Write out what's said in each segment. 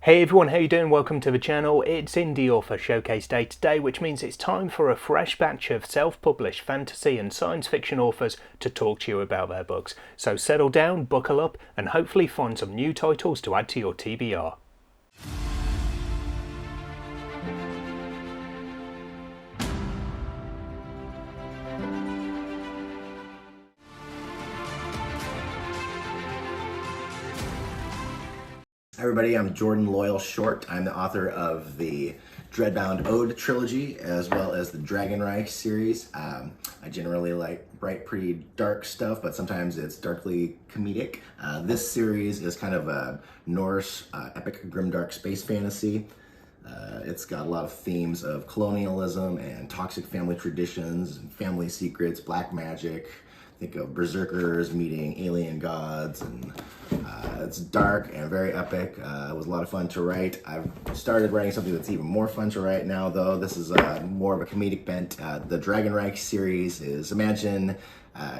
Hey everyone, how you doing? Welcome to the channel. It's Indie Author Showcase Day today, which means it's time for a fresh batch of self-published fantasy and science fiction authors to talk to you about their books. So settle down, buckle up, and hopefully find some new titles to add to your TBR. Hi everybody, I'm Jordan Loyal Short. I'm the author of the Dreadbound Ode trilogy as well as the Dragonreich series. I generally write pretty dark stuff, but sometimes it's darkly comedic. This series is kind of a Norse epic grimdark space fantasy. It's got a lot of themes of colonialism and toxic family traditions and family secrets, black magic. Think of berserkers meeting alien gods, and it's dark and very epic. It was a lot of fun to write. I've started writing something that's even more fun to write now, though. This is more of a comedic bent. The Dragonreich series is, imagine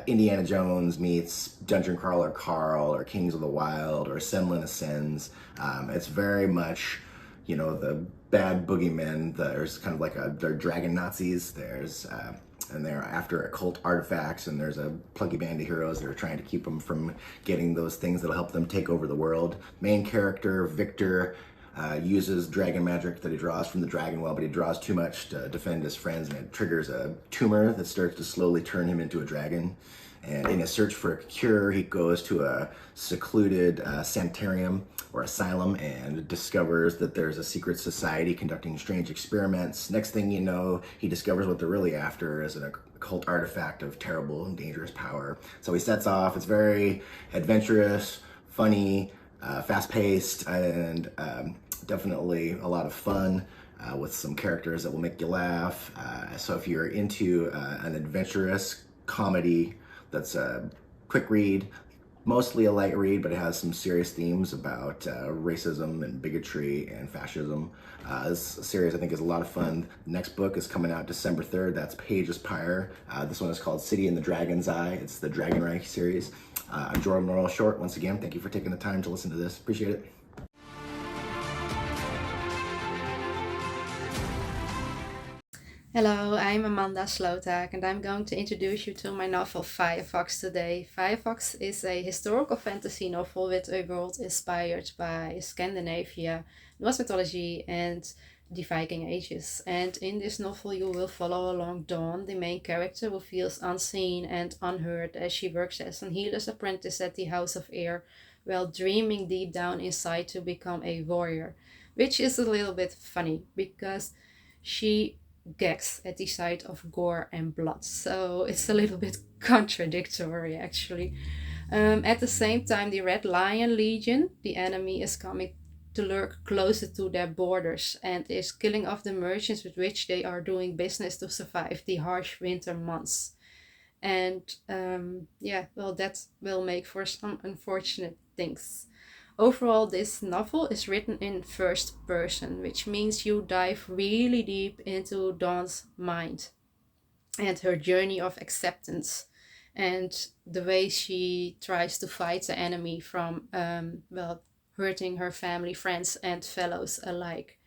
Indiana Jones meets Dungeon Crawler Carl or Kings of the Wild or Semlin Ascends. It's very much, you know, the bad boogeymen. There's kind of like they're dragon Nazis. And they're after occult artifacts, and there's a plucky band of heroes that are trying to keep them from getting those things that'll help them take over the world. Main character, Victor, uses dragon magic that he draws from the dragon well, but he draws too much to defend his friends, and it triggers a tumor that starts to slowly turn him into a dragon. And in his search for a cure, he goes to a secluded sanitarium or asylum and discovers that there's a secret society conducting strange experiments. Next thing you know, he discovers what they're really after is an occult artifact of terrible and dangerous power. So he sets off. It's very adventurous, funny, fast-paced, and definitely a lot of fun. With some characters that will make you laugh. So if you're into an adventurous comedy that's a quick read, mostly a light read, but it has some serious themes about racism and bigotry and fascism. This series I think is a lot of fun. The next book is coming out December 3rd. That's Page's Pyre. This one is called City in the Dragon's Eye. It's the Dragonreich series. I'm Jordan Loyal Short. Once again, thank you for taking the time to listen to this. Appreciate it. Hello, I'm Amanda Sloothaak and I'm going to introduce you to my novel Firefox today. Firefox is a historical fantasy novel with a world inspired by Scandinavia, Norse mythology and the Viking Ages. And in this novel you will follow along Dawn, the main character who feels unseen and unheard as she works as an healer's apprentice at the House of Air, while dreaming deep down inside to become a warrior, which is a little bit funny because she gags at the sight of gore and blood, so it's a little bit contradictory actually. At the same time, the Red Lion Legion, the enemy, is coming to lurk closer to their borders and is killing off the merchants with which they are doing business to survive the harsh winter months. And yeah, well, that will make for some unfortunate things. Overall, this novel is written in first person, which means you dive really deep into Dawn's mind and her journey of acceptance and the way she tries to fight the enemy from, well, hurting her family, friends, and fellows alike.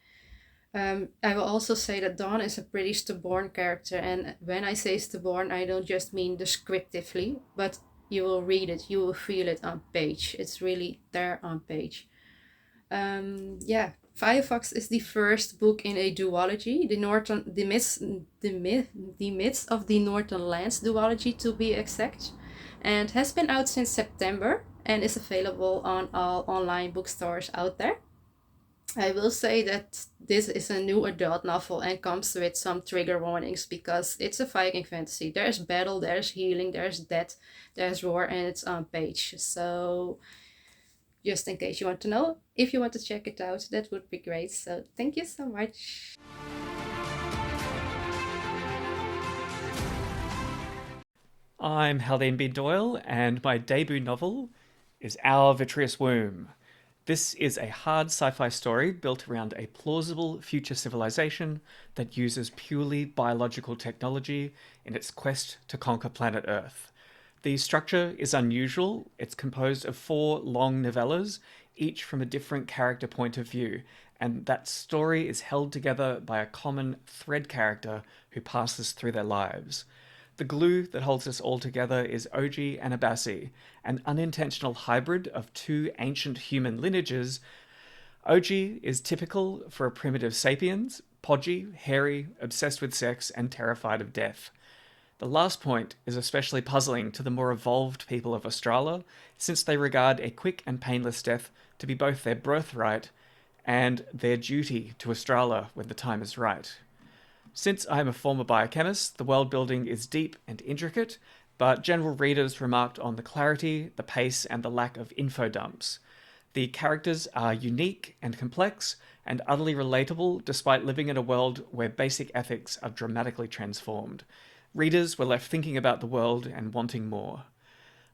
I will also say that Dawn is a pretty stubborn character, and when I say stubborn, I don't just mean descriptively, but you will read it, you will feel it on page. It's really there on page. Yeah, Firefox is the first book in a duology, the myths of the Northern Lands duology to be exact, and has been out since September and is available on all online bookstores out there. I will say that this is a new adult novel and comes with some trigger warnings because it's a Viking fantasy. There's battle, there's healing, there's death, there's war, and it's on page. So, just in case you want to know, if you want to check it out, that would be great. So, thank you so much. I'm Haldane B. Doyle, and my debut novel is Our Vitreous Womb. This is a hard sci-fi story built around a plausible future civilization that uses purely biological technology in its quest to conquer planet Earth. The structure is unusual. It's composed of 4 long novellas each from a different character point of view, and that story is held together by a common thread character who passes through their lives. The glue that holds us all together is Oddy and Abassi, an unintentional hybrid of two ancient human lineages. Oddy is typical for a primitive sapiens, podgy, hairy, obsessed with sex, and terrified of death. The last point is especially puzzling to the more evolved people of Australia, since they regard a quick and painless death to be both their birthright and their duty to Australia when the time is right. Since I am a former biochemist, the world building is deep and intricate, but general readers remarked on the clarity, the pace, and the lack of info dumps. The characters are unique and complex, and utterly relatable despite living in a world where basic ethics are dramatically transformed. Readers were left thinking about the world and wanting more.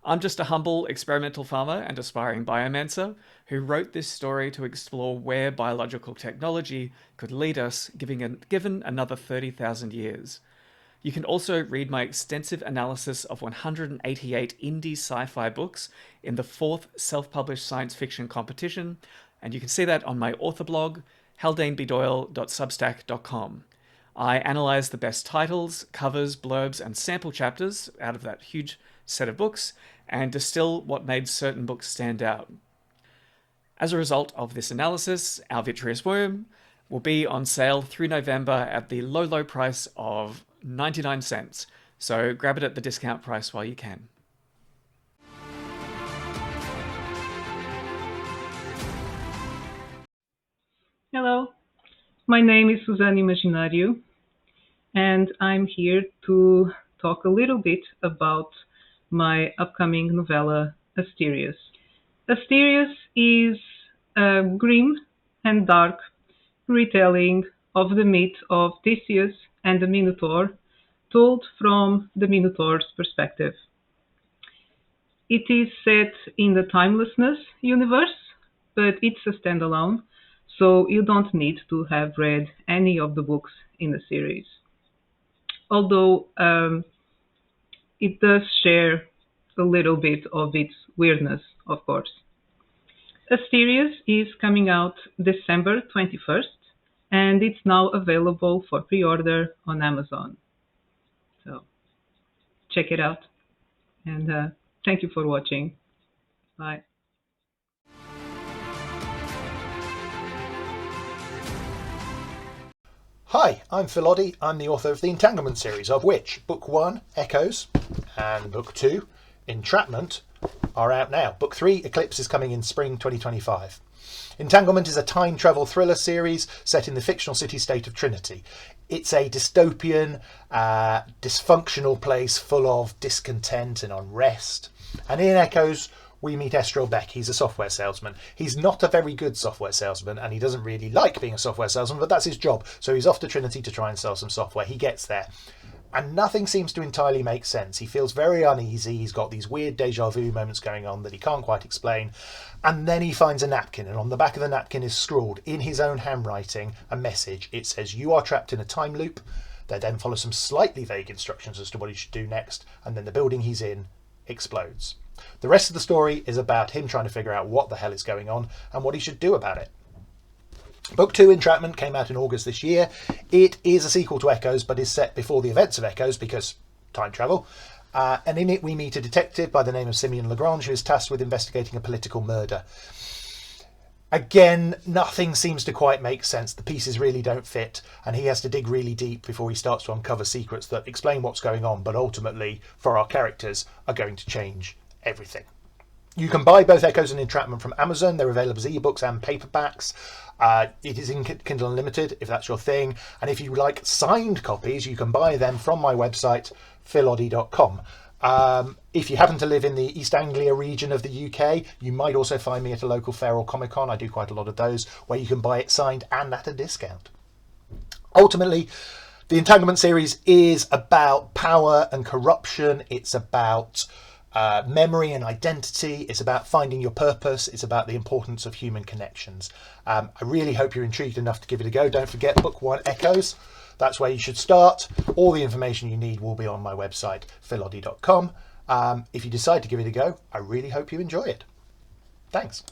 I'm just a humble experimental farmer and aspiring biomancer who wrote this story to explore where biological technology could lead us given another 30,000 years. You can also read my extensive analysis of 188 indie sci-fi books in the 4th self-published science fiction competition, and you can see that on my author blog, haldanebedoyle.substack.com. I analyse the best titles, covers, blurbs, and sample chapters out of that huge set of books, and distill what made certain books stand out. As a result of this analysis, Our Vitreous Worm will be on sale through November at the low price of 99 cents, so grab it at the discount price while you can. Hello, my name is Susana Imaginário, and I'm here to talk a little bit about my upcoming novella, Asterius. Asterius is a grim and dark retelling of the myth of Theseus and the Minotaur, told from the Minotaur's perspective. It is set in the Timelessness universe, but it's a standalone, so you don't need to have read any of the books in the series. Although it does share a little bit of its weirdness, of course. Asterius is coming out December 21st, and it's now available for pre-order on Amazon. So check it out, and thank you for watching. Bye. Hi, I'm Phil Oddy. I'm the author of the Entanglement series, of which Book 1, Echoes, and Book 2, Entrapment, are out now. Book 3, Eclipse, is coming in spring 2025. Entanglement is a time travel thriller series set in the fictional city-state of Trinity. It's a dystopian, dysfunctional place full of discontent and unrest. And in Echoes, we meet Estrel Beck. He's a software salesman. He's not a very good software salesman, and he doesn't really like being a software salesman, but that's his job. So he's off to Trinity to try and sell some software. He gets there, and nothing seems to entirely make sense. He feels very uneasy. He's got these weird deja vu moments going on that he can't quite explain. And then he finds a napkin, and on the back of the napkin is scrawled, in his own handwriting, a message. It says, "You are trapped in a time loop." There then follow some slightly vague instructions as to what he should do next, and then the building he's in explodes. The rest of the story is about him trying to figure out what the hell is going on and what he should do about it. Book 2, Entrapment, came out in August this year. It is a sequel to Echoes, but is set before the events of Echoes because time travel. And in it we meet a detective by the name of Simeon Lagrange who is tasked with investigating a political murder. Again, nothing seems to quite make sense. The pieces really don't fit, and he has to dig really deep before he starts to uncover secrets that explain what's going on, but ultimately, for our characters, are going to change everything. You can buy both Echoes and Entrapment from Amazon. They're available as ebooks and paperbacks. It is in Kindle Unlimited, if that's your thing. And if you like signed copies, you can buy them from my website, philoddy.com. If you happen to live in the East Anglia region of the UK, you might also find me at a local fair or Comic-Con. I do quite a lot of those, where you can buy it signed and at a discount. Ultimately, the Entanglement series is about power and corruption. It's about memory and identity. It's about finding your purpose. It's about the importance of human connections. I really hope you're intrigued enough to give it a go. Don't forget Book 1, Echoes. That's where you should start. All the information you need will be on my website, philoddy.com. If you decide to give it a go, I really hope you enjoy it. Thanks.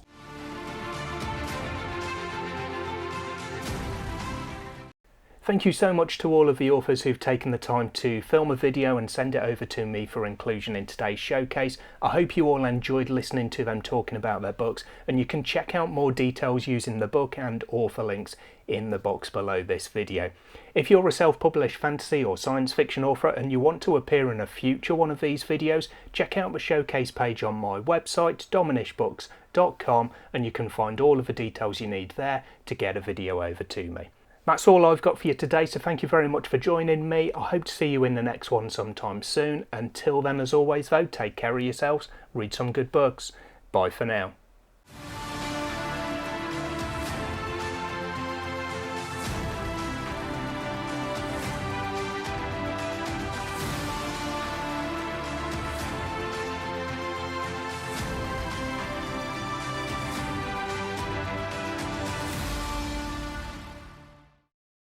Thank you so much to all of the authors who've taken the time to film a video and send it over to me for inclusion in today's showcase. I hope you all enjoyed listening to them talking about their books, and you can check out more details using the book and author links in the box below this video. If you're a self-published fantasy or science fiction author and you want to appear in a future one of these videos, check out the showcase page on my website dominishbooks.com, and you can find all of the details you need there to get a video over to me. That's all I've got for you today, so thank you very much for joining me. I hope to see you in the next one sometime soon. Until then, as always though, take care of yourselves, read some good books. Bye for now.